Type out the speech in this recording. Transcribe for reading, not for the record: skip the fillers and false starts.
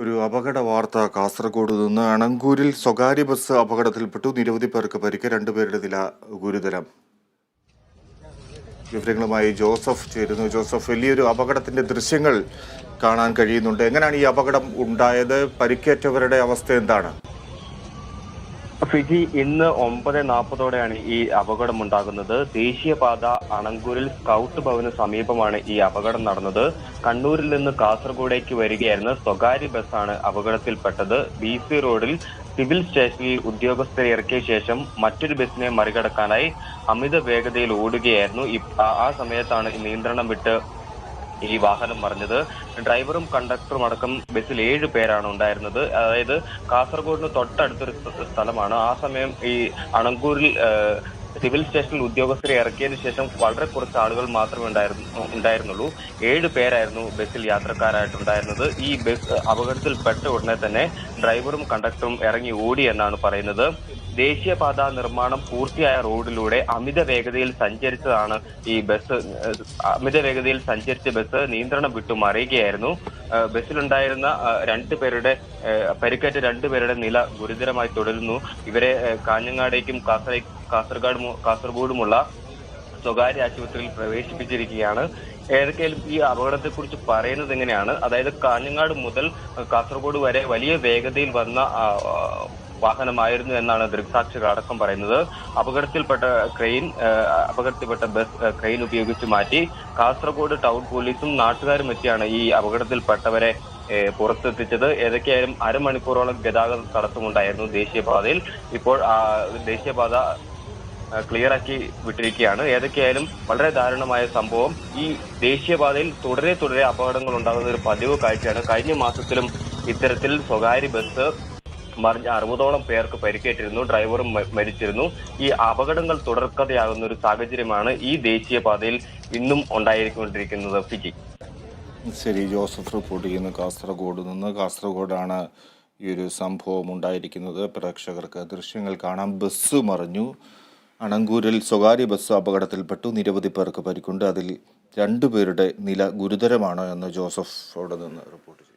ഒരു അപകട വാർത്ത കാസർഗോഡ് നിന്ന് അണങ്കൂരിൽ സ്വകാര്യ ബസ് അപകടത്തിൽപ്പെട്ടു. നിരവധി പേർക്ക് പരിക്ക്, രണ്ടുപേരുടെ നില ഗുരുതരം. വിവരങ്ങളുമായി ജോസഫ് ചേരുന്നു. ജോസഫ്, വലിയൊരു അപകടത്തിന്റെ ദൃശ്യങ്ങൾ കാണാൻ കഴിയുന്നുണ്ട്. എങ്ങനെയാണ് ഈ അപകടം ഉണ്ടായത്? പരിക്കേറ്റവരുടെ അവസ്ഥ എന്താണ്? ഫിജി ഇന്ന് 9:40 ഈ അപകടം ഉണ്ടാകുന്നത്. ദേശീയപാത അണങ്കൂരിൽ സ്കൗട്ട് ഭവന് സമീപമാണ് ഈ അപകടം നടന്നത്. കണ്ണൂരിൽ നിന്ന് കാസർഗോഡേക്ക് വരികയായിരുന്ന സ്വകാര്യ ബസ്സാണ് അപകടത്തിൽപ്പെട്ടത്. BC റോഡിൽ സിവിൽ സ്റ്റേഷനിൽ ഉദ്യോഗസ്ഥരെ ഇറക്കിയ ശേഷം മറ്റൊരു ബസ്സിനെ മറികടക്കാനായി അമിത വേഗതയിൽ ഓടുകയായിരുന്നു. ആ സമയത്താണ് നിയന്ത്രണം വിട്ട് ഈ വാഹനം മറിഞ്ഞത്. ഡ്രൈവറും കണ്ടക്ടറും അടക്കം ബസ്സിൽ 7 പേരാണ് ഉണ്ടായിരുന്നത്. അതായത് കാസർഗോഡിന് തൊട്ടടുത്തൊരു സ്ഥലമാണ്. ആ സമയം ഈ അണങ്കൂരിൽ സിവിൽ സ്റ്റേഷനിൽ ഉദ്യോഗസ്ഥരെ ഇറക്കിയതിനു ശേഷം വളരെ കുറച്ച് ആളുകൾ മാത്രമേ ഉണ്ടായിരുന്നുള്ളൂ. 7 പേരായിരുന്നു ബസ്സിൽ യാത്രക്കാരായിട്ടുണ്ടായിരുന്നത്. ഈ ബസ് അപകടത്തിൽപ്പെട്ട ഉടനെ തന്നെ ഡ്രൈവറും കണ്ടക്ടറും ഇറങ്ങി ഓടി എന്നാണ് പറയുന്നത്. ദേശീയപാത നിർമ്മാണം പൂർത്തിയായ റോഡിലൂടെ അമിത വേഗതയിൽ സഞ്ചരിച്ചതാണ് ഈ ബസ്. അമിത വേഗതയിൽ സഞ്ചരിച്ച ബസ് നിയന്ത്രണം വിട്ടു മറിയുകയായിരുന്നു. ബസ്സിലുണ്ടായിരുന്ന പരിക്കേറ്റ 2 പേരുടെ നില ഗുരുതരമായി തുടരുന്നു. ഇവരെ കാഞ്ഞങ്ങാടേക്കും കാസർഗോഡുമുള്ള സ്വകാര്യ ആശുപത്രിയിൽ പ്രവേശിപ്പിച്ചിരിക്കുകയാണ്. ഏതൊക്കെയാലും ഈ അപകടത്തെക്കുറിച്ച് പറയുന്നത് എങ്ങനെയാണ്, അതായത് കാഞ്ഞങ്ങാട് മുതൽ കാസർഗോഡ് വരെ വലിയ വേഗതയിൽ വന്ന വാഹനമായിരുന്നു എന്നാണ് ദൃക്സാക്ഷികൾ അടക്കം പറയുന്നത്. അപകടത്തിൽപ്പെട്ട ബസ് ക്രെയിൻ ഉപയോഗിച്ച് മാറ്റി. കാസർഗോഡ് ടൗൺ പോലീസും നാട്ടുകാരും എത്തിയാണ് ഈ അപകടത്തിൽപ്പെട്ടവരെ പുറത്തെത്തിച്ചത്. ഏതൊക്കെയായാലും അരമണിക്കൂറോളം ഗതാഗത തടസ്സമുണ്ടായിരുന്നു ദേശീയപാതയിൽ. ഇപ്പോൾ ദേശീയപാത ക്ലിയറാക്കി വിട്ടിരിക്കുകയാണ്. ഏതൊക്കെയായാലും വളരെ ദാരുണമായ സംഭവം. ഈ ദേശീയപാതയിൽ തുടരെ അപകടങ്ങൾ ഉണ്ടാകുന്ന ഒരു പതിവ് കാഴ്ചയാണ്. കഴിഞ്ഞ മാസത്തിലും ഇത്തരത്തിൽ സ്വകാര്യ ബസ് മറിഞ്ഞ് 60ഓളം പേർക്ക് പരിക്കേറ്റിരുന്നു. ഡ്രൈവറും മരിച്ചിരുന്നു. ഈ അപകടങ്ങൾ തുടർക്കഥയാകുന്ന ഒരു സാഹചര്യമാണ് ഈ ദേശീയപാതയിൽ ഇന്നും ഉണ്ടായിക്കൊണ്ടിരിക്കുന്നത്. ഫിജി. ശരി, ജോസഫ് റിപ്പോർട്ട് ചെയ്യുന്നു കാസർഗോഡ് നിന്ന്. കാസർഗോഡാണ് ഈ ഒരു സംഭവം ഉണ്ടായിരിക്കുന്നത്. പ്രേക്ഷകർക്ക് ദൃശ്യങ്ങൾ കാണാം. ബസ് മറിഞ്ഞു. അണങ്കൂരിൽ സ്വകാര്യ ബസ് അപകടത്തിൽപ്പെട്ടു. നിരവധി പേർക്ക് പരിക്കുണ്ട്. അതിൽ 2 പേരുടെ നില ഗുരുതരമാണ് എന്ന് ജോസഫ് അവിടെ നിന്ന് റിപ്പോർട്ട് ചെയ്തു.